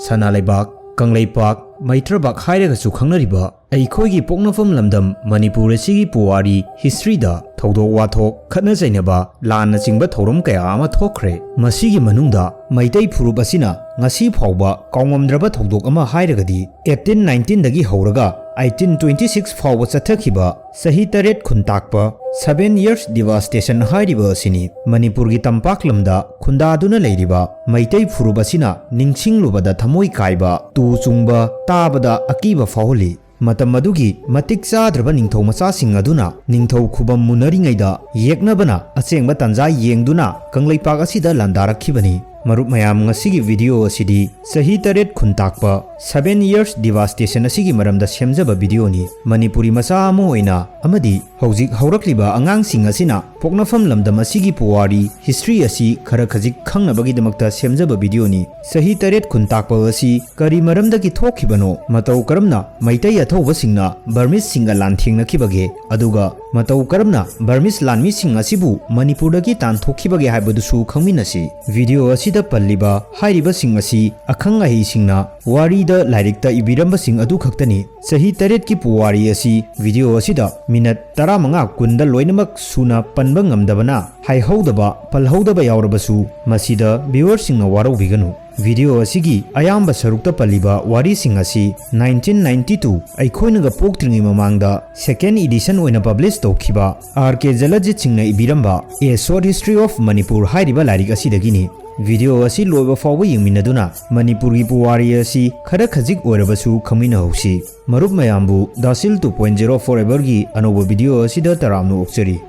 Sanalebak, Kangleipak, Maitrabak hairagasu khangnariba ꯑꯩꯈꯣꯏꯒꯤ ꯄꯣꯛꯅꯐꯝ ꯂꯝꯗꯝ ꯃꯅꯤꯄꯨꯔ ꯑꯁꯤꯒꯤ ꯄꯨꯋꯥꯔꯤ ꯍꯤꯁꯇ꯭ꯔꯤꯗ ꯊꯧꯗꯣꯛ ꯋꯥꯊꯣꯛ ꯈꯠꯅ ꯆꯩꯅꯕ ꯂꯥꯟꯅ ꯆꯤꯡꯕ ꯊꯧꯔꯝ ꯀꯌꯥ ꯑꯃ ꯊꯣꯛꯈ꯭ꯔꯦ ꯃꯁꯤꯒꯤ ꯃꯅꯨꯡꯗ ꯃꯩꯇꯩ ꯐꯨꯔꯨꯞ ꯑꯁꯤꯅ ꯉꯁꯤ ꯐꯥꯎꯕ ꯀꯥꯎꯉꯝꯗ꯭ꯔꯕ ꯊꯧꯗꯣꯛ ꯑꯃ ꯍꯥꯏꯔꯒꯗꯤ 1819 ꯗꯒꯤ ꯍꯧꯔꯒ 1826 ꯐꯥꯎꯕ ꯆꯠꯊꯈꯤꯕ ꯆꯍꯤ 8 ꯈꯨꯟꯇꯥꯛꯄ 7 years devastation ꯍꯥꯏꯔꯤꯕ ꯑꯁꯤꯅꯤ ꯃꯅꯤꯄꯨꯔꯒꯤ ꯇꯝꯄꯥꯛ ꯂꯝꯗ ꯈꯨꯟꯗꯥꯗꯨꯅ ꯂꯩꯔꯤꯕ ꯃꯩꯇꯩ ꯐꯨꯔꯨꯞ ꯑꯁꯤꯅ ꯅꯤꯡꯁꯤꯡꯂꯨꯕꯗ ꯊꯃꯣꯏ ꯀꯥꯏꯕ ꯇꯨ ꯆꯨꯡꯕ ꯇꯥꯕꯗ ꯑꯀꯤꯕ ꯐꯥꯎꯍꯜꯂꯤ ꯃꯇꯝ ꯑꯗꯨꯒꯤ ꯃꯇꯤꯛ ꯆꯥꯗ꯭ꯔꯕ ꯅꯤꯡꯊꯧ ꯃꯆꯥꯁꯤꯡ ꯑꯗꯨꯅ ꯅꯤꯡꯊꯧ ꯈꯨꯕꯝ ꯃꯨꯟꯅꯔꯤꯉꯩꯗ ꯌꯦꯛꯅꯕꯅ ꯑꯁꯦꯡꯕ ꯇꯟꯖꯥ ꯌꯦꯡꯗꯨꯅ ꯀꯪꯂꯩꯄꯥꯛ ꯑꯁꯤꯗ ꯂꯥꯟꯗꯥꯔꯛꯈꯤꯕꯅꯤ ꯃꯔꯨꯞ ꯃꯌꯥꯝ ꯉꯁꯤꯒꯤ ꯚꯤꯗꯤꯑꯣ ꯑꯁꯤꯗꯤ ꯆꯍꯤ 8 ꯈꯨꯟꯇꯥꯛꯄ 7 years devastation ꯑꯁꯤꯒꯤ ꯃꯔꯝꯗ ꯁꯦꯝꯖꯕ ꯚꯤꯗꯤꯑꯣꯅꯤ ꯃꯅꯤꯄꯨꯔꯤ ꯃꯆꯥ ꯑꯃ ꯑꯣꯏꯅ ꯑꯃꯗꯤ ꯍꯧꯖꯤꯛ ꯍꯧꯔꯛꯂꯤꯕ ꯑꯉꯥꯡꯁꯤꯡ ꯑꯁꯤꯅ ꯄꯣꯛꯅꯐꯝ ꯂꯝꯗꯝ ꯑꯁꯤꯒꯤ ꯄꯨꯋꯥꯔꯤ ꯍꯤꯁꯇ꯭ꯔꯤ ꯑꯁꯤ ꯈꯔ ꯈꯖꯤꯛ ꯈꯪꯅꯕꯒꯤꯗꯃꯛꯇ ꯁꯦꯝꯖꯕ ꯚꯤꯗꯤꯑꯣꯅꯤ ꯆꯍꯤ 8 ꯈꯨꯟꯇꯥꯛꯄ ꯑꯁꯤ ꯀꯔꯤ ꯃꯔꯝꯗꯒꯤ ꯊꯣꯛꯈꯤꯕꯅꯣ ꯃꯇꯧ ꯀꯔꯝꯅ ꯃꯩꯇꯩ ꯑꯊꯧꯕꯁꯤꯡꯅ ꯕꯔꯃꯤꯁꯁꯤꯡꯒ ꯂꯥꯟꯊꯦꯡꯅꯈꯤꯕꯒꯦ ꯑꯗꯨꯒ ꯃꯇꯧ ꯀꯔꯝꯅ ꯕꯔꯃꯤꯁ ꯂꯥꯟꯃꯤꯁꯤꯡ ꯑꯁꯤꯕꯨ ꯃꯅꯤꯄꯨꯔꯗꯒꯤ ꯇꯥꯟꯊꯣꯛꯈꯤꯕꯒꯦ ꯍꯥꯏꯕꯗꯨꯁꯨ ꯈꯪꯃꯤꯟꯅꯁꯤ ꯚꯤꯗꯤꯑꯣ ꯑꯁꯤꯗ ꯄꯜꯂꯤꯕ ꯍꯥꯏꯔꯤꯕꯁꯤꯡ ꯑꯁꯤ ꯑꯈꯪ ꯑꯍꯩꯁꯤꯡꯅ ꯋꯥꯔꯤꯗ ꯂꯥꯏꯔꯤꯛꯇ ꯏꯕꯤꯔꯝꯕꯁꯤꯡ ꯑꯗꯨ ꯈꯛꯇꯅꯤ ꯆꯍꯤ 8 ꯀꯤ ꯄꯨꯋꯥꯔꯤ ꯑꯁꯤ ꯚꯤꯗꯤꯑꯣ ꯑꯁꯤꯗ ꯃꯤꯅꯠ 15 ꯀꯨꯟꯗ ꯂꯣꯏꯅꯃꯛ ꯁꯨꯅ ꯄꯟꯕ ꯉꯝꯗꯕꯅ ꯍꯥꯏꯍꯧꯗꯕ ꯄꯜꯍꯧꯗꯕ ꯌꯥꯎꯔꯕꯁꯨ ꯃꯁꯤꯗ ꯚꯤꯌꯨꯋꯔꯁꯤꯡꯅ ꯋꯥꯔꯧꯕꯤꯒꯅꯨ ꯚꯤꯗꯤꯑꯣ ꯑꯁꯤꯒꯤ ꯑꯌꯥꯝꯕ ꯁꯔꯨꯛꯇ ꯄꯜꯂꯤꯕ ꯋꯥꯔꯤꯁꯤꯡ ꯑꯁꯤ 1992 ꯑꯩꯈꯣꯏꯅꯒ ꯄꯣꯛꯇ꯭ꯔꯤꯉꯩ ꯃꯃꯥꯡꯗ ꯁꯦꯀꯦꯟꯏꯗꯤꯁꯟ ꯑꯣꯏꯅ ꯄꯕ꯭ꯂꯤꯁ ꯇꯧꯈꯤꯕ R.K. ꯖꯂꯖꯤꯠꯁꯤꯡꯅ ꯏꯕꯤꯔꯝꯕ A Short History of Manipur ꯍꯥꯏꯔꯤꯕ ꯂꯥꯏꯔꯤꯛ ꯑꯁꯤꯗꯒꯤꯅꯤ ꯚꯤꯗꯤꯑꯣ ꯑꯁꯤ ꯂꯣꯏꯕ ꯐꯥꯎꯕ ꯌꯦꯡꯃꯤꯟꯅꯗꯨꯅ ꯃꯅꯤꯄꯨꯔꯒꯤ ꯄꯨꯋꯥꯔꯤ ꯑꯁꯤ ꯈꯔ ꯈꯖꯤꯛ ꯑꯣꯏꯔꯕꯁꯨ ꯈꯪꯃꯤꯟꯅꯍꯧꯁꯤ ꯃꯔꯨꯞ ꯃꯌꯥꯝꯕꯨ DAshil 2.0 4Ever ꯒꯤ ꯑꯅꯧꯕ ꯚꯤꯗꯤꯑꯣ ꯑꯁꯤꯗ ꯇꯔꯥꯝꯅ ꯑꯣꯛꯆꯔꯤ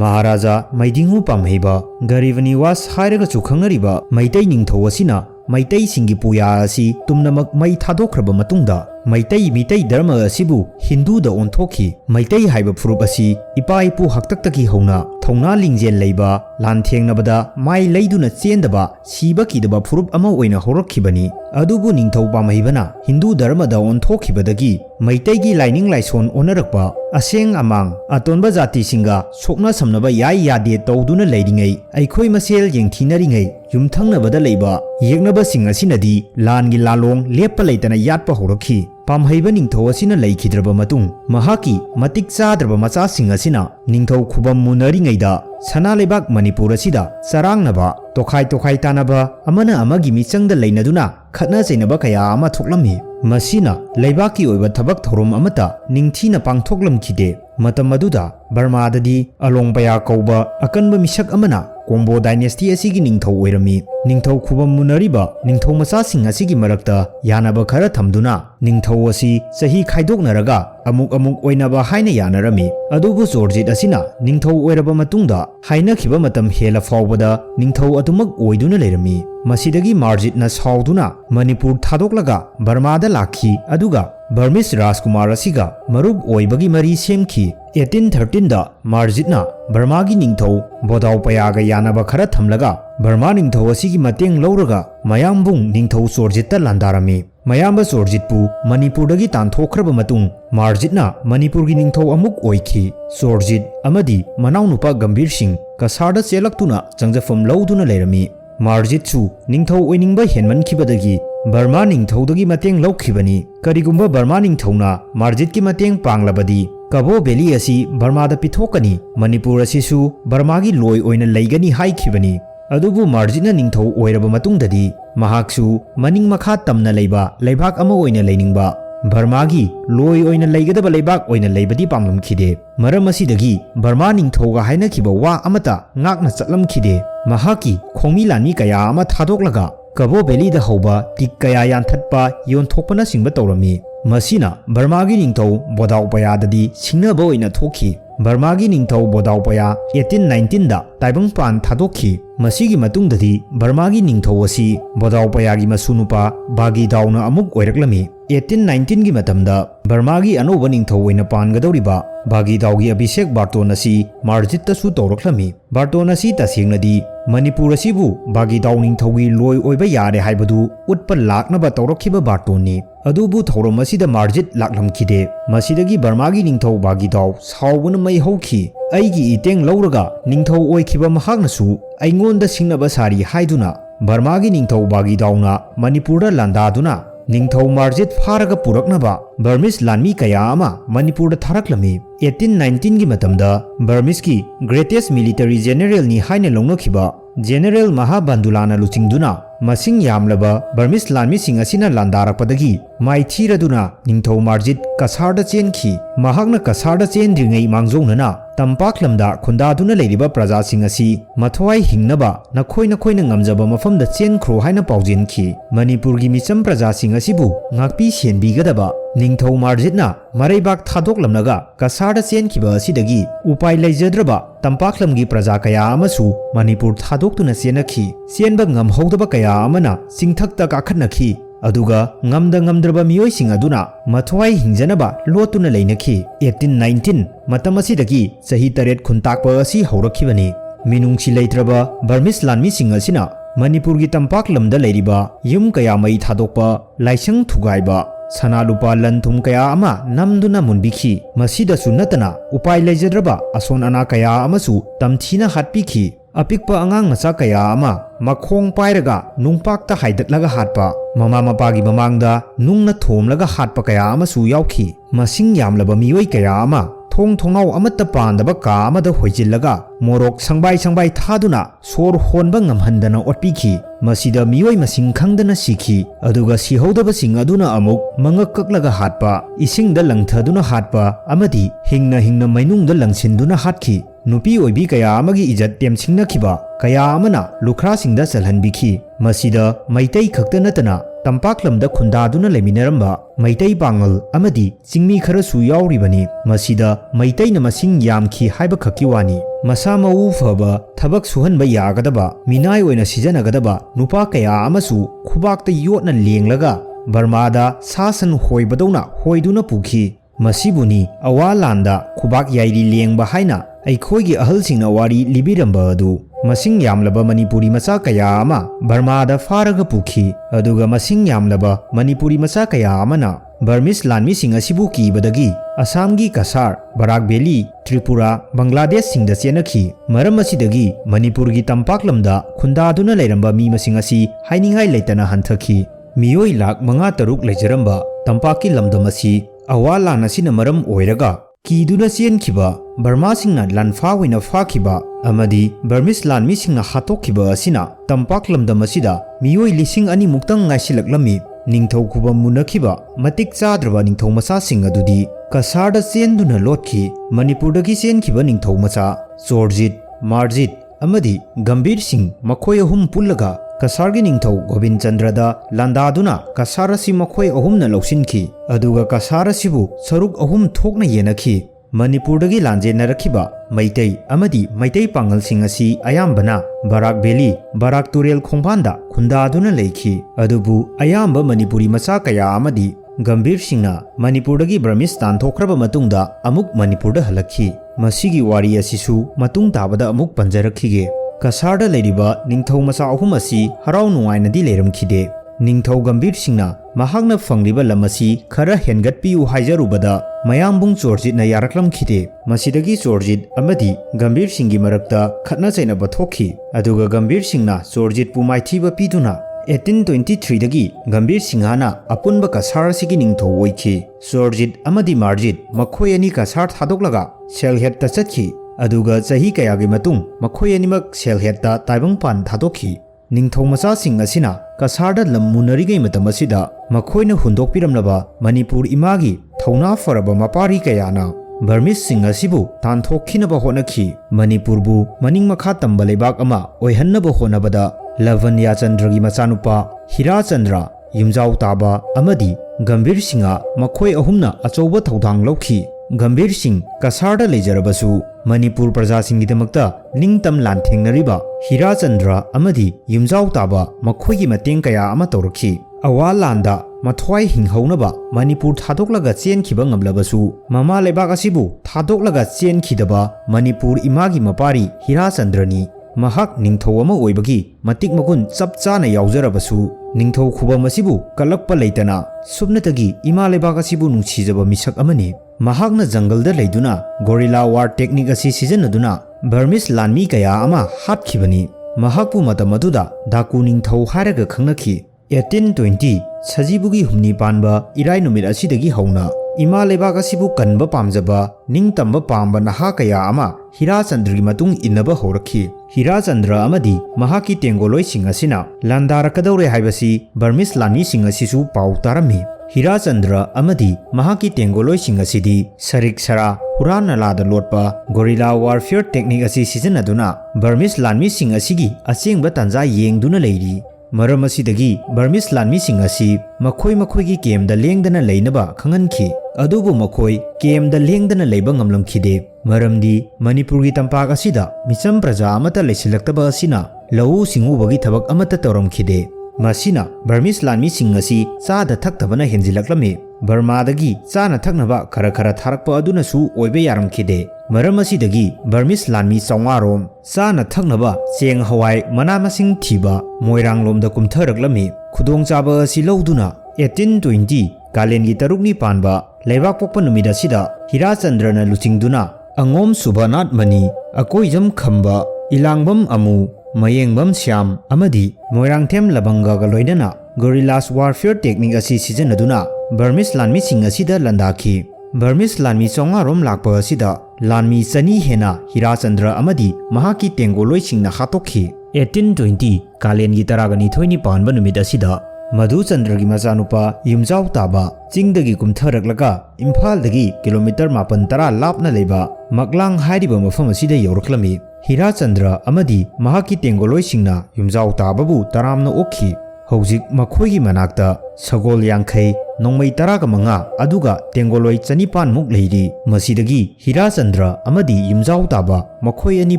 ꯃꯍꯥꯔꯥꯖꯥ ꯃꯩꯗꯤꯡꯍꯨ ꯄꯥꯝꯍꯩꯕ ꯒꯔꯤꯕ ꯅꯤꯋꯥꯁ ꯍꯥꯏꯔꯒꯁꯨ ꯈꯪꯅꯔꯤꯕ ꯃꯩꯇꯩ ꯅꯤꯡꯊꯧ ꯑꯁꯤꯅ ꯃꯩꯇꯩꯁꯤꯡꯒꯤ ꯄꯨꯌꯥ ꯑꯁꯤ ꯇꯨꯝꯅꯃꯛ ꯃꯩ ꯊꯥꯗꯣꯛꯈ꯭ꯔꯕ ꯃꯇꯨꯡꯗ ꯃꯩꯇꯩ ꯃꯤꯇꯩ ꯙꯔꯃ ꯑꯁꯤꯕꯨ ꯍꯤꯟꯗꯨꯗ ꯑꯣꯟꯊꯣꯛꯈꯤ ꯃꯩꯇꯩ ꯍꯥꯏꯕ ꯐꯨꯔꯨꯞ ꯑꯁꯤ ꯏꯄꯥ ꯏꯄꯨ ꯍꯥꯛꯇꯛꯇꯒꯤ ꯍꯧꯅ ꯊꯧꯅꯥ ꯂꯤꯡꯖꯦꯜ ꯂꯩꯕ ꯂꯥꯟꯊꯦꯡꯅꯕꯗ ꯃꯥꯏ ꯂꯩꯗꯨꯅ ꯆꯦꯟꯗꯕ ꯁꯤꯕ ꯀꯤꯗꯕ ꯐꯨꯔꯨꯞ ꯑꯃ ꯑꯣꯏꯅ ꯍꯧꯔꯛꯈꯤꯕꯅꯤ ꯑꯗꯨꯕꯨ ꯅꯤꯡꯊꯧ ꯄꯥꯝꯍꯩꯕꯅ ꯍꯤꯟꯗꯨ ꯙꯔꯃꯗ ꯑꯣꯟꯊꯣꯛꯈꯤꯕꯗꯒꯤ ꯃꯩꯇꯩꯒꯤ ꯂꯥꯏꯅꯤꯡ ꯂꯥꯏꯁꯣꯟ ꯑꯣꯟꯅꯔꯛꯄ ꯑꯁꯦꯡ ꯑꯃꯥꯡ ꯑꯇꯣꯟꯕ ꯖꯥꯇꯤꯁꯤꯡꯒ ꯁꯣꯛꯅ ꯁꯝꯅꯕ ꯌꯥꯏ ꯌꯥꯗꯦ ꯇꯧꯗꯨꯅ ꯂꯩꯔꯤꯉꯩ ꯑꯩꯈꯣꯏ ꯃꯁꯦꯜ ꯌꯦꯡꯊꯤꯅꯔꯤꯉꯩ ꯌꯨꯝꯊꯪꯅꯕꯗ ꯂꯩꯕ ꯌꯦꯛꯅꯕꯁꯤꯡ ꯑꯁꯤꯅꯗꯤ ꯂꯥꯟꯒꯤ ꯂꯥꯂꯣꯡ ꯂꯦꯞꯄ ꯂꯩꯇꯅ ꯌꯥꯠꯄ ꯍꯧꯔꯛꯈꯤ ꯄꯥꯝꯍꯩꯕ ꯅꯤꯡꯊꯧ ꯑꯁꯤꯅ ꯂꯩꯈꯤꯗ꯭ꯔꯕ ꯃꯇꯨꯡ ꯃꯍꯥꯛꯀꯤ ꯃꯇꯤꯛ ꯆꯥꯗ꯭ꯔꯕ ꯃꯆꯥꯁꯤꯡ ꯑꯁꯤꯅ ꯅꯤꯡꯊꯧ ꯈꯨꯕꯝ ꯃꯨꯟꯅꯔꯤꯉꯩꯗ ꯁꯅꯥꯂꯩꯕꯥꯛ ꯃꯅꯤꯄꯨꯔ ꯑꯁꯤꯗ ꯆꯔꯥꯡꯅꯕ ꯇꯣꯈꯥꯏ ꯇꯣꯈꯥꯏ ꯇꯥꯅꯕ ꯑꯃꯅ ꯑꯃꯒꯤ ꯃꯤꯆꯪꯗ ꯂꯩꯅꯗꯨꯅ ꯈꯠꯅ ꯆꯩꯅꯕ ꯀꯌꯥ ꯑꯃ ꯊꯣꯛꯂꯝꯃꯤ ꯃꯁꯤꯅ ꯂꯩꯕꯥꯛꯀꯤ ꯑꯣꯏꯕ ꯊꯕꯛ ꯊꯧꯔꯝ ꯑꯃꯠꯇ ꯅꯤꯡꯊꯤꯅ ꯄꯥꯡꯊꯣꯛꯂꯝꯈꯤꯗꯦ ꯃꯇꯝ ꯑꯗꯨꯗ ꯕꯔꯃꯥꯗꯗꯤ ꯑꯂꯣꯡꯄꯌꯥ ꯀꯧꯕ ꯑꯀꯟꯕ ꯃꯤꯁꯛ ꯑꯃꯅ ꯀꯣꯝꯕꯣ ꯗꯥꯏꯅꯦꯁꯇꯤ ꯑꯁꯤꯒꯤ ꯅꯤꯡꯊꯧ ꯑꯣꯏꯔꯝꯃꯤ ꯅꯤꯡꯊꯧ ꯈꯨꯕꯝ ꯃꯨꯟꯅꯔꯤꯕ ꯅꯤꯡꯊꯧ ꯃꯆꯥꯁꯤꯡ ꯑꯁꯤꯒꯤ ꯃꯔꯛꯇ ꯌꯥꯅꯕ ꯈꯔ ꯊꯝꯗꯨꯅ ꯅꯤꯡꯊꯧ ꯑꯁꯤ ꯆꯍꯤ ꯈꯥꯏꯗꯣꯛꯅꯔꯒ ꯑꯃꯨꯛ ꯑꯣꯏꯅꯕ ꯍꯥꯏꯅ ꯌꯥꯅꯔꯝꯃꯤ ꯑꯗꯨꯕꯨ ꯖꯣꯔꯖꯤꯠ ꯑꯁꯤꯅ ꯅꯤꯡꯊꯧ ꯑꯣꯏꯔꯕ ꯃꯇꯨꯡꯗ ꯍꯥꯏꯅꯈꯤꯕ ꯃꯇꯝ ꯍꯦꯜꯂ ꯐꯥꯎꯕꯗ ꯅꯤꯡꯊꯧ ꯑꯗꯨꯃꯛ ꯑꯣꯏꯗꯨꯅ ꯂꯩꯔꯝꯃꯤ ꯃꯁꯤꯗꯒꯤ ꯃꯥꯔꯖꯤꯠꯅ ꯁꯥꯎꯗꯨꯅ ꯃꯅꯤꯄꯨꯔ ꯊꯥꯗꯣꯛꯂꯒ ꯕꯔꯃꯥꯗ ꯂꯥꯛꯈꯤ ꯑꯗꯨꯒ ꯕꯔꯃꯤꯁ ꯔꯥꯖꯀꯨꯃꯥꯔ ꯑꯁꯤga ꯃꯔꯨꯞ ꯑꯣꯏꯕꯒꯤ ꯃꯔꯤ ꯁꯦꯝꯈꯤ 1813 ꯗ ꯃꯥꯔꯖꯤꯠꯅ ꯕꯔꯃꯥꯒꯤ ꯅꯤꯡꯊꯧ ꯕꯣꯗꯥꯎꯄꯌꯥꯒ ꯌꯥꯅꯕ ꯈꯔ ꯊꯝꯂꯒ ꯕꯔꯃꯥ ꯅꯤꯡꯊꯧ ꯑꯁꯤꯒꯤ ꯃꯇꯦꯡ ꯂꯧꯔꯒ ꯃꯌꯥꯝꯕꯨꯡ ꯅꯤꯡꯊꯧ ꯆꯣꯔꯖꯤꯠꯇ ꯂꯥꯟꯗꯥꯔꯝꯃꯤ ꯃꯌꯥꯝꯕ ꯆꯣꯔꯖꯤꯠꯄꯨ ꯃꯅꯤꯄꯨꯔꯗꯒꯤ ꯇꯥꯟꯊꯣꯛꯈ꯭ꯔꯕ ꯃꯇꯨꯡ ꯃꯥꯔꯖꯤꯠꯅ ꯃꯅꯤꯄꯨꯔꯒꯤ ꯅꯤꯡꯊꯧ ꯑꯃꯨꯛ ꯑꯣꯏꯈꯤ ꯆꯣꯔꯖꯤꯠ ꯑꯃꯗꯤ ꯃꯅꯥꯎꯅꯨꯄꯥ ꯒꯝꯚꯤꯔ ꯁꯤꯡ ꯀꯁꯥꯔꯗ ꯆꯦꯜꯂꯛꯇꯨꯅ ꯆꯪꯖꯐꯝ ꯂꯧꯗꯨꯅ ꯂꯩꯔꯝꯃꯤ ꯃꯥꯔꯖꯤꯠꯁꯨ ꯅꯤꯡꯊꯧ ꯑꯣꯏꯅꯤꯡꯕ ꯍꯦꯟꯃꯟꯈꯤꯕꯗꯒꯤ ꯕꯔꯃꯥ ꯅꯤꯡꯊꯧꯗꯒꯤ ꯃꯇꯦꯡ ꯂꯧꯈꯤꯕꯅꯤ ꯀꯔꯤꯒꯨꯝꯕ ꯕꯔꯃꯥ ꯅꯤꯡꯊꯧꯅ ꯃꯥꯔꯖꯤꯠꯀꯤ ꯃꯇꯦꯡ ꯄꯥꯡꯂꯕꯗꯤ ꯀꯕꯣ ꯚꯦꯂꯤ ꯑꯁꯤ ꯕꯔꯃꯥꯗ ꯄꯤꯊꯣꯛꯀꯅꯤ ꯃꯅꯤꯄꯨꯔ ꯑꯁꯤꯁꯨ ꯕꯔꯃꯥꯒꯤ ꯂꯣꯏ ꯑꯣꯏꯅ ꯂꯩꯒꯅꯤ ꯍꯥꯏꯈꯤꯕꯅꯤ ꯑꯗꯨꯕꯨ ꯃꯥꯔꯖꯤꯠꯅ ꯅꯤꯡꯊꯧ ꯑꯣꯏꯔꯕ ꯃꯇꯨꯡꯗꯗꯤ ꯃꯍꯥꯛꯁꯨ ꯃꯅꯤꯡ ꯃꯈꯥ ꯇꯝꯅ ꯂꯩꯕ ꯂꯩꯕꯥꯛ ꯑꯃ ꯑꯣꯏꯅ ꯂꯩꯅꯤꯡꯕ ꯕꯔꯃꯥꯒꯤ ꯂꯣꯏ ꯑꯣꯏꯅ ꯂꯩꯒꯗꯕ ꯂꯩꯕꯥꯛ ꯑꯣꯏꯅ ꯂꯩꯕꯗꯤ ꯄꯥꯝꯂꯝꯈꯤꯗꯦ ꯃꯔꯝ ꯑꯁꯤꯗꯒꯤ ꯕꯔꯃꯥ ꯅꯤꯡꯊꯧꯒ ꯍꯥꯏꯅꯈꯤꯕ ꯋꯥ ꯑꯃꯠꯇ ꯉꯥꯛꯅ ꯆꯠꯂꯝꯈꯤꯗꯦ ꯃꯍꯥꯛꯀꯤ ꯈꯣꯡꯃꯤ ꯂꯥꯟꯃꯤ ꯀꯌꯥ ꯑꯃ ꯊꯥꯗꯣꯛꯂꯒ ꯀꯕꯣ ꯚꯦꯂꯤꯗ ꯍꯧꯕ ꯇꯤꯛ ꯀꯌꯥ ꯌꯥꯟꯊꯠꯄ ꯌꯣꯟꯊꯣꯛꯄꯅꯆꯤꯡꯕ ꯇꯧꯔꯝꯃꯤ ꯃꯁꯤꯅ ꯕꯔꯃꯥꯒꯤ ꯅꯤꯡꯊꯧ ꯕꯣꯗꯥꯎꯄꯌꯥꯗꯗꯤ ꯁꯤꯡꯅꯕ ꯑꯣꯏꯅ ꯊꯣꯛꯈꯤ ꯕꯔꯃꯥꯒꯤ ꯅꯤꯡꯊꯧ ꯕꯣꯗꯥꯎꯄꯌꯥ 1819 ꯗ ꯇꯥꯏꯕꯪꯄꯥꯟ ꯊꯥꯗꯣꯛꯈꯤ ꯃꯁꯤꯒꯤ ꯃꯇꯨꯡꯗꯗꯤ ꯕꯔꯃꯥꯒꯤ ꯅꯤꯡꯊꯧ ꯑꯁꯤ ꯕꯣꯗꯥꯎꯄꯌꯥꯒꯤ ꯃꯁꯨꯅꯨꯄꯥ ꯕꯥꯒꯤꯗꯥꯎꯅ ꯑꯃꯨꯛ ꯑꯣꯏꯔꯛꯂꯝꯃꯤ 1819ꯒꯤ ꯃꯇꯝꯗ ꯕꯔꯃꯥꯒꯤ ꯑꯅꯧꯕ ꯅꯤꯡꯊꯧ ꯑꯣꯏꯅ ꯄꯥꯟꯒꯗꯧꯔꯤꯕ ꯕꯥꯒꯤꯗꯥꯎꯒꯤ ꯑꯚꯤꯁꯦꯛ ꯕꯥꯔꯇꯣꯟ ꯑꯁꯤ ꯃꯥꯔꯖꯤꯠꯇꯁꯨ ꯇꯧꯔꯛꯂꯝꯃꯤ ꯕꯥꯔꯇꯣꯟ ꯑꯁꯤ ꯇꯁꯦꯡꯅꯗꯤ Manipur asibu bagi daw ningthaugi loi oiba yare haibadu utpa laknaba tawrakhiba bartoni adubu thauram asida marjit laklamkhide masidagi Burmagi ningthau bagi daw saubuna mai hauki aigi iteng lauraga ningthau oikhiba mahaknasu aingonda singnaba sari haiduna Burmagi ningthau bagi dawna Manipurda landaduna Ningthau marjit faraga puraknaba Burmese lanmi kaya ama Manipurda tharaklami 1819 gi matamda Burmese ki greatest military general ni haina longnakhiba General Mahabandulana luchingduna masing yamlaba Burmese lanmi sing asina landarakpadagi mai thiraduna ningthau marjit kasarda chenkhi mahakna kasarda chendringai mangjongnana tampaklamda khundaduna leiriba praja sing asi mathwai hingnaba nakhoina ngamjaba mafamda chenkhro haina paujenki Manipur gi micham praja sing asibu ngakpi senbigadaba ningthau marjitna maraibak thadoklamnaga kasarda chenkhiba asidagi upai leijadraba tampaklamgi praja kaya amasu Manipur thadokuna senakhi senba ngamhodaba kaya amana singthakta kakhatnakhi aduga ngamdraba miyoi sing aduna mathwai hingjanaba lotuna leinakhi 1819 matam asidagi chahi 8 khuntakpa asi haurakkhibani minungchi leitraba Burmese lanmi sing asina Manipur gi tampaklamda leiriba yum kaya mai thadokpa laisang thugaiba sana lupa lanthum kaya ama namduna munbikhi masida sunatana upai leijadraba ason ana kaya amasu tamthina hatpikhi apikpa angang macha kaya ama makhong pairaga Nungpakta Hydatlaga hatpa mama mapagi mamangda nungna thomlaga hatpa kaya amasu yaukhi masing yamlaba miyoi kaya ama thongnau amatta pandaba ka amada hoijillaga morok sangbai thaduna sor honba ngamhandana otpikhi masida miyoi masing khangdana sikhi aduga sihodaba sing aduna amuk mangak kaklaga hatpa isingda langthaduna hatpa amadi hingna mainungda langsinduna hatkhi nupi oibi kaya amagi ijat temsingnakiba kaya amana lukhra singda chalhanbikhi masida maitai khakta natana tampaklamda khundaduna leminaramba maitai pangal amadi chingmi kharasu yauribani masida maitaina masing yamkhi haiba khakki wani masa mau faba thabak suhanba yagadaba minai oina sijanagadaba nupa kaya amasu khubakta yotna lenglaga Burmada sasan hoibadona hoiduna pukhi masibuni awalanda khubak yairi lengba haina aikhoigi ahalsingna wari libiramba adu masing yamlaba Manipuri macha kaya ama Burmada faraga pukhi aduga masing yamlaba Manipuri macha kaya amana Burmese lanmi sing asibu kibadagi Assamgi Kasar Barak Valley Tripura Bangladesh singda chenakhi maram asidagi Manipurgi tampaklamda khundaduna leiramba mi masing asi hainingai leitana hanthakhi miyoi lak manga taruk leijaramba tampaki lamdam asi awala nasina maram oiraga kiduna chenkhiba Burma singna lanfa oina fakhiba amadi Burmese lanmi singna hatokhiba asina tampaklamdam asida miyoi lising ani muktang ngaisilaklami ningthau khubam munakhiba matik chadraba ningthau macha sing adudi kasarda chenduna lotkhi Manipurdagi chenkhiba ningthau macha Chorjit Marjit amadi Gambir Singh makhoi ahum pullaga Kasargi ningthau Gobind Chandrada landaduna kasarasi makhoi ahumna lausinkhi aduga kasarasibu saruk ahum thokna yenakhi Manipurdagi lanjenarakhiba maitai amadi maitai pangal sing asi ayambana Barak Valley Barak Turel khongpanda khundaduna leikhi adubu ayamba Manipuri macha kaya amadi Gambir Singhna Manipurdagi Burmese tanthokraba matungda amuk Manipurda halakhi masigi wari asisu matung tabada amuk panjarakhige Kasarda leiriba ningthau macha ahum asi harau nuainadi leiramkhide ningthau Gambir Singhna mahakna fangliba lamasi khara hengatpiu haijarubada mayambung Chorjitna yaraklamkhide masidagi Chorjit amadi Gambir Singhgi marakta khatna chainaba thokhi aduga Gambir Singhna Chorjit pu maithiba piduna 1823 dagi Gambir Singhana apunba kasar sigi ningthau oikhi Chorjit amadi Marjit makhoi ani kasar thadoklaga selhet ta chatkhi aduga chahi kayagi matung makhoi animak selhet ta taibang pan thadokhi ningthau macha sing asina kasarda lam munarigai matam asida makhoina hundokpiramlaba Manipur imagi thauna faraba mapari kayana Burmese sing asibu tanthokhinaba honakhi Manipurbu maning makha tamba leibak ama oihannaba honabada Lavanya Chandragi machanupa Hira Chandra yumjau taba amadi Gambir Singha makhoi ahumna achouba thaudang lokhi Gambir Singh kasarda leijarabasu Manipur praja singgidamakta ningtam lanthengnariba Hira Chandra amadi yumjau taba makhoigi mateng kaya ama tawrakhi awalanda mathwai hinghaunaba Manipur thadoklaga chenkhiba ngamlabasu mama leibak asibu thadoklaga chenkhidaba Manipur imagi mapari Hira Chandrani mahak ningthau ama oibagi matik magun chap chana yaujarabasu ningthau khubam asibu kalakpa leitana subnatagi ima lebak asibu nungchijaba misak amani mahakna jungle da leiduna gorilla war technique asi sijanaduna Burmese lanmi kaya ama hatkibani mahakpu matam aduda daku ningthau haraga khangnakhi 1820 sajibugi humni panba irai numit asidagi hauna ima lebak asibu kanba pamjaba ningtamba pamba naha kaya ama Hirachandra matung innaba horakhi Hirachandra amadi mahaki tengoloi sing asina landarakadore haibasi Burmese lanmi sing asisu pau tarami Hirachandra amadi mahaki tengoloi sing asidi sarik sara hurana lada lotpa gorilla warfare technique asi sijanaduna Burmese lanmi sing asigi asengba tanja yengduna leiri maram asidagi Burmese lanmi sing asi makhoi makhoigi game da lengdana leinaba khangankhi adubu makhoi game da lengdana leiba ngamlamkhide maramdi Manipurgi tampak asida micham praja amata leisilaktaba asina lau singubagi thabak amata tawramkhide masina Burmese lanmi sing asi chada thaktabana henjilaklami Burmadagi chana thaknaba khara khara tharakpa adunasu oibe yaramkhide maram asidagi Burmese lanmi chawngarom chana thaknaba cheng hawai mana masing thiba moiranglomda kumtharaklami khudongchaba asi lauduna 1820 kalengi tarukni panba leibak pokpa numida sida Hirachandrana luchingduna angom subhanat mani akoijam khamba ilangbam amu mayengbam syam amadi moirangthem labanga ga loinana gorillas warfare technique asi sijanaduna Burmese lanmi sing asida landakhi Burmese lanmi chawngarom lakpa asida lanmi chani hena Hirachandra amadi mahaki tengoloi singna hatokhi 1820 kalengi taragani thoini panba numit asida Madhuchandragi machanupa yumjau taba chingdagi kumtharaklaga Imphaldagi kilometer 9 lapna leiba Maklang hairiba mafam asida yauraklami Hirachandra amadi mahaki tengoloi singna yumjau tababu taramna okhi Hojik makhoigi manakta sagol yankhai nongmai taraga manga aduga tengoloi chanipan muk leiri masidagi Hirachandra amadi yumjau taba makhoi ani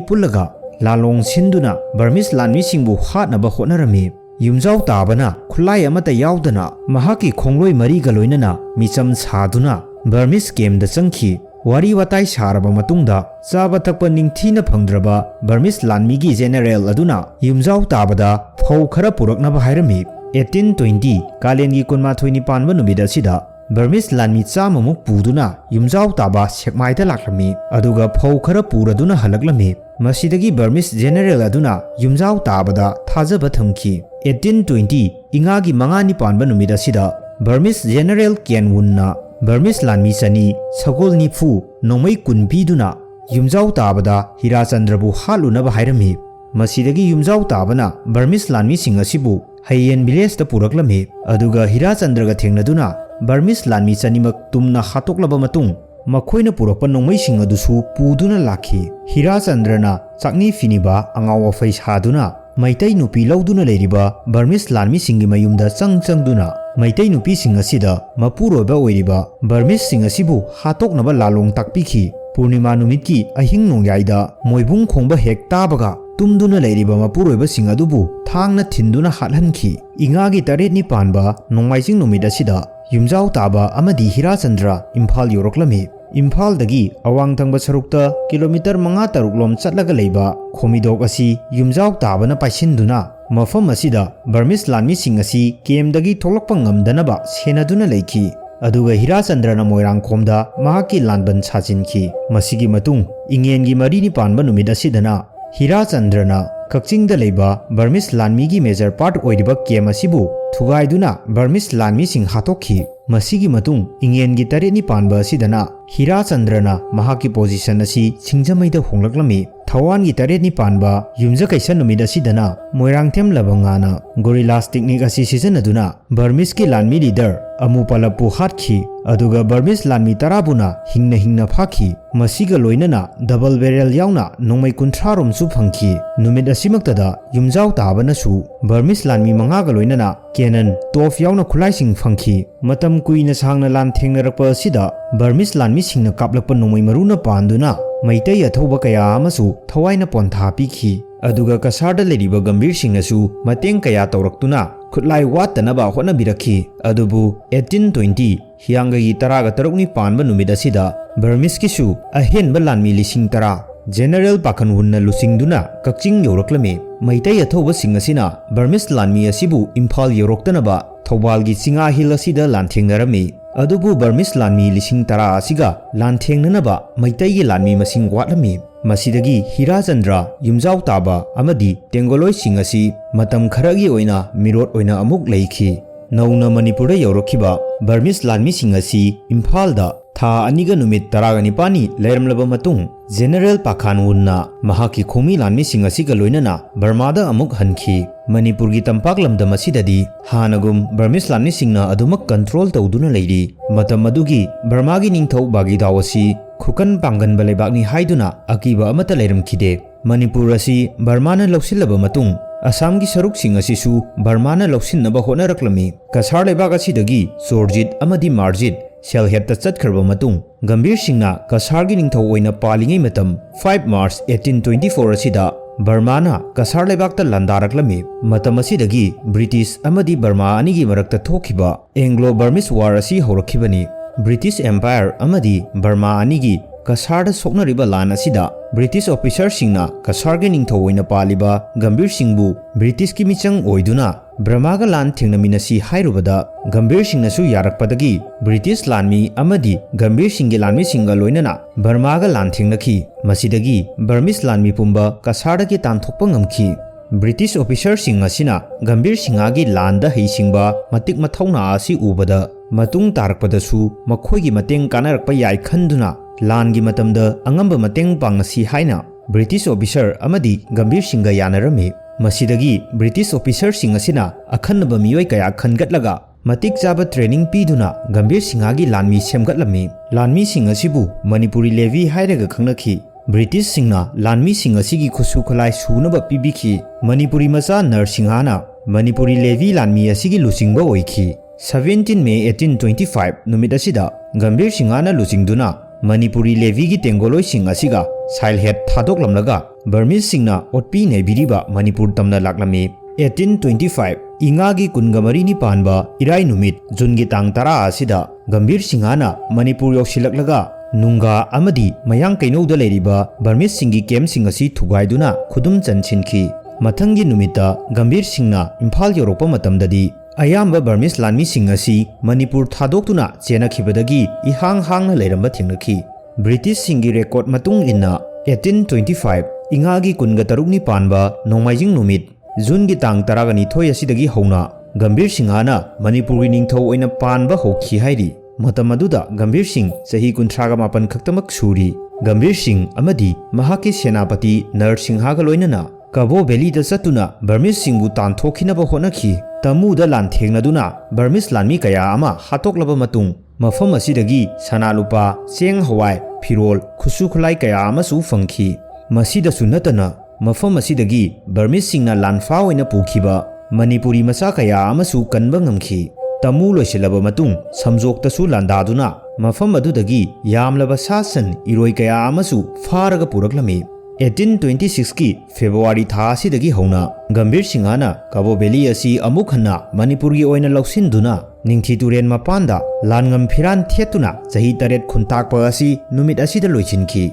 pullaga lalong sinduna Burmese lanmi singbu hatnaba hotnarami yumjau tabana khulai amata yaudana mahaki khongloi mariga loinana micham saduna Burmese game da changki wari watai saraba matungda chaba thakpa ningthina phangdraba Burmese lanmi gi general aduna yumjau tabada phau khara puraknaba hairami 1820 kalengi kunma thoini panba numida sida Burmese lanmi chamamuk puduna yumjau taba sekmaida laklami aduga phau khara puraduna halaklami masidagi Burmese general aduna yumjau tabada thajaba thamki 1820 ingagi mangani panba numida sida Burmese general Kenwunna Burmese lanmi chani sagol nifu nongmai kunpiduna yumjau tabada Hirachandrabu halunaba hairami masidagi yumjau tabana Burmese lanmi sing asibu hayen village da puraklami aduga Hirachandraga thengnaduna Burmese lanmi chanimak tumna hatoklaba matung makhoina purakpa nongmai sing adusu puduna lakhi Hirachandrana chakni finiba angawa face haduna maitai nupi lauduna leiriba Burmese lanmi singi mayumda changduna maitai nupi sing asida mapuroba oiriba Burmese sing asibu hatoknaba lalong takpikhi Purnima numitki ahing nongyaida moibung khongba hek tabaga tumduna leiriba mapuroba sing adubu thangna thinduna hathankhi ingagi taret ni panba nongmaising numit asida yumjau taba amadi Hirachandra Imphal yoroklami Imphal dagi awang thangba sarukta kilometer 5-6 lom chatlaga leiba khomidok asi yumjau tabana paisinduna mafam asida Burmese lanmi sing asi kem dagi tholakpa ngamdanaba senaduna leikhi aduga Hirachandrana moirang khomda mahaki lanban chajinki masigi matung ingengi marini panba numit asidana Hirachandrana Kakchingda leiba Burmese lanmi gi major part oiriba kem asibu thugaiduna Burmese lanmi sing hatokhi masigi matung ingengi tareni panba asidana Hirachandrana mahaki position asi singjamaida honglaklami Thawangi tareni panba yumja kaisa numida sidana moirangthem labangana gorillas technique asi sijanaduna Burmese ki lanmi leader amupalapu Hatkhi aduga Burmese lanmi tarabuna hingna phakhi masiga loinana double barrel yauna nongmai 30 rom su phangki numid asimaktada yumjau tabana su Burmese lanmi manga ga loinana Canon tof yauna khulai sing phangki matam kuina sangna lan thengnarakpa asida Burmese lanmi singna kaplakpa nongmai maruna panduna maitai athoba kaya amasu thawaina pontha pikhi aduga kasarda leriba gambir singasu mateng kaya tawraktuna khutlai wattanaba hotnabirakhi adubu 1820 hiangagi taraga tarukni panba numida sida Burmese kisu ahenba lanmi lising tara General Pakhanwunna lusingduna Kakching yauraklammi Maitai athobasing asina Burmese lanmi asibu Imphal yauroktanaba Thaubalgi Singa Hill asida lanthengnarami adubu Burmese lanmi lising tara asiga lanthengnanaba Maitai lanmi masing watlami Masidagi Hirachandra Yumjau Taba amadi Tengoloi sing asi matam kharagi oina mirot oina amuk leikhi Nauna Manipura yaurokhiba Burmese lanmi sing asi Imphalda Tha aniga numit taraganipani leiramlaba matung General Pakhanwunna mahaki khomi lanmi sing asiga loinana Burmada amuk hankhi Manipurgi tampak lamdam asidadi hanagum Burmese lanmi singna adumak control tawduna leiri matam adugi Burmagi ningthau Bagidao asi Khukan Panganba leibakni haiduna akiba amata leiramkhide Manipur asi Burmana lawsillaba matung Assamgi saruksing asisu Burmana lawsinnaba hotnaraklami Kasar leibak asidagi Sorjit amadi Marjit Selhetta chatkraba matung Gambir Singhna Kasargi ningthau oina palingai matam 5 March 1824 asida Burmana Kasar leibakta landaraklami matam asidagi British amadi Burma anigi marakta thokhiba Anglo-Burmese War asi horakhibani British Empire amadi Burma anigi Kasarda soknariba lan asida British officer singna Kasargi ningthau oina paliba Gambir Singhbu British ki michang oiduna Burmaga lan thengnaminasi hairubada Gambir Singhnasu yarakpadagi British lanmi amadi Gambir Singhgi lanmi singa loinana Burmaga lan thengnakhi masidagi Burmese lanmi pumba Kasardagi tanthokpa ngamkhi British officer sing asina Gambir Singhagi landa heisingba matik mathauna asi ubada matung tarakpadasu makhoigi mateng kanarakpa yai khanduna langi matamda angamba mateng pangasi haina British officer amadi Gambir Singha yanarami masidagi British officer sing asina akhanaba miyoi kaya khangatlaga matik chaba training piduna Gambir Singhagi lanmi semgatlami lanmi sing asibu Manipuri levy hairaga khangnakhi British singna lanmi sing asigi khusu kholai sunaba pibikhi Manipuri macha Narsinghana Manipuri levy lanmi asigi lusingba oikhi 17 May 1825 numit asida Gambir Singhana lusingduna Manipuri levy gi tengoloi sing asiga sailhet thadoklamlaga Burmese singna otpi nebiriba Manipur tamna laklami 1825 ingagi kungamari ni panba irai numit jungi tang tara asida Gambir Singhana Manipur yoksilaklaga Nunga amadi mayang kainouda leiriba Burmese singgi kem sing asi thugaiduna khudum chanchinki mathangi numita Gambir Singhna Imphal yorokpa matamdadi ayamba Burmese lanmi sing asi Manipur thadoktuna chenakhibadagi ihang hangna leiramba thengnakhi British singgi record matung inna 1825 ingagi kunga tarukni panba nongmaijing numit June gi tang taragani thoi asidagi hauna Gambir Singhana Manipuri ningthau oina panba hokhi hairi matam aduda Gambir Singh Chahi 38 khaktamak suri Gambir Singh amadi mahaki senapati Narsinghaga loinana Kabo Valley da chatuna Burmese singbu tanthokhinaba honakhi tamuda lanthengnaduna Burmese lanmi kaya ama hatoklaba matung mafam asidagi sanalupa cheng hawai phirol khusu khulai kaya amasu fangkhi masida sunatana mafam asidagi Burmese singna lanfa oina pukhiba Manipuri macha kaya amasu kanba ngamkhi tamu loisilaba matung samjoktasu landaduna mafam adudagi yamlaba sasan iroi kaya amasu faraga puraklami 1826 ki February tha asidagi hauna Gambir Singhana Kabo Valley asi amuk hanna Manipurgi oina lausinduna ningthi turen mapanda langam phiran thetuna chahi taret Khuntakpa asi numit asida loichinki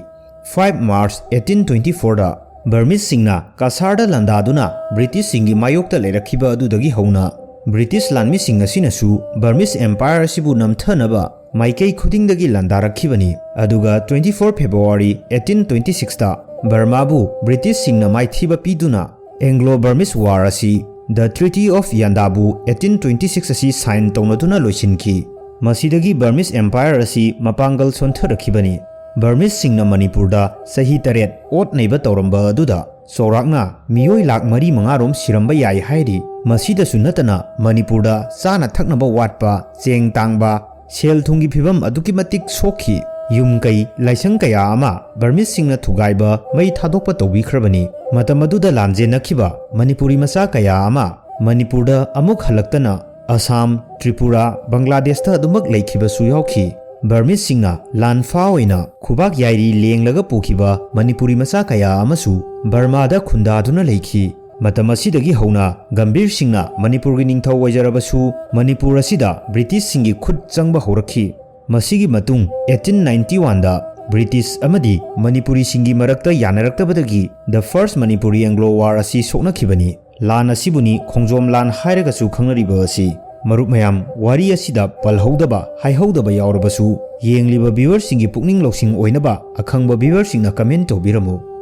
5 March 1824 da Burmese singna Kasarda landaduna British singgi mayokta lerakhiba adudagi hauna British lanmi sing asinasu Burmese Empire asibu namthanaba maikei khudingdagi landarakhibani aduga 24 February 1826 da Burmabu British singna maithiba piduna Anglo-Burmese War asi The Treaty of Yandabu 1826 asi sign taunaduna loisinki masidagi Burmese Empire asi mapangal sontharakibani Burmese singna Manipurda sahi taret ot neiba tauramba aduda Sorakna miyoi lak mari mangarom siramba yai hairi masida sunatana Manipurda chana thaknaba watpa cheng tangba sel thungi phibam aduki matik sokhi yum kai laisang kaya ama Burmese singna thugaiba mai thadokpa tawbikhrabani matam aduda lamje nakhiba Manipuri macha kaya ama Manipurda amuk halaktana Assam Tripura Bangladesh ta adumak leikhiba su yaukhi Burmese singna lanfa oina khubak yairi lenglaga pukhiba Manipuri macha kaya amasu Burma da khundaduna leikhi matam asidagi hauna Gambir Singhna Manipurgi ningthau waijarabasu Manipur asida British singgi khut changba horakhi masigi matung 1891 da British amadi Manipuri singi marakta yanaraktabadagi the first Manipuri Anglo War asi soknakhibani. Lan asibuni khongjom lan hairagasu khangnariba asi. Marup mayam wari asida palhaudaba haihaudaba yaurabasu yengliba viewers singi pukning loksing oinaba akhangba viewers singna comment tobiramu.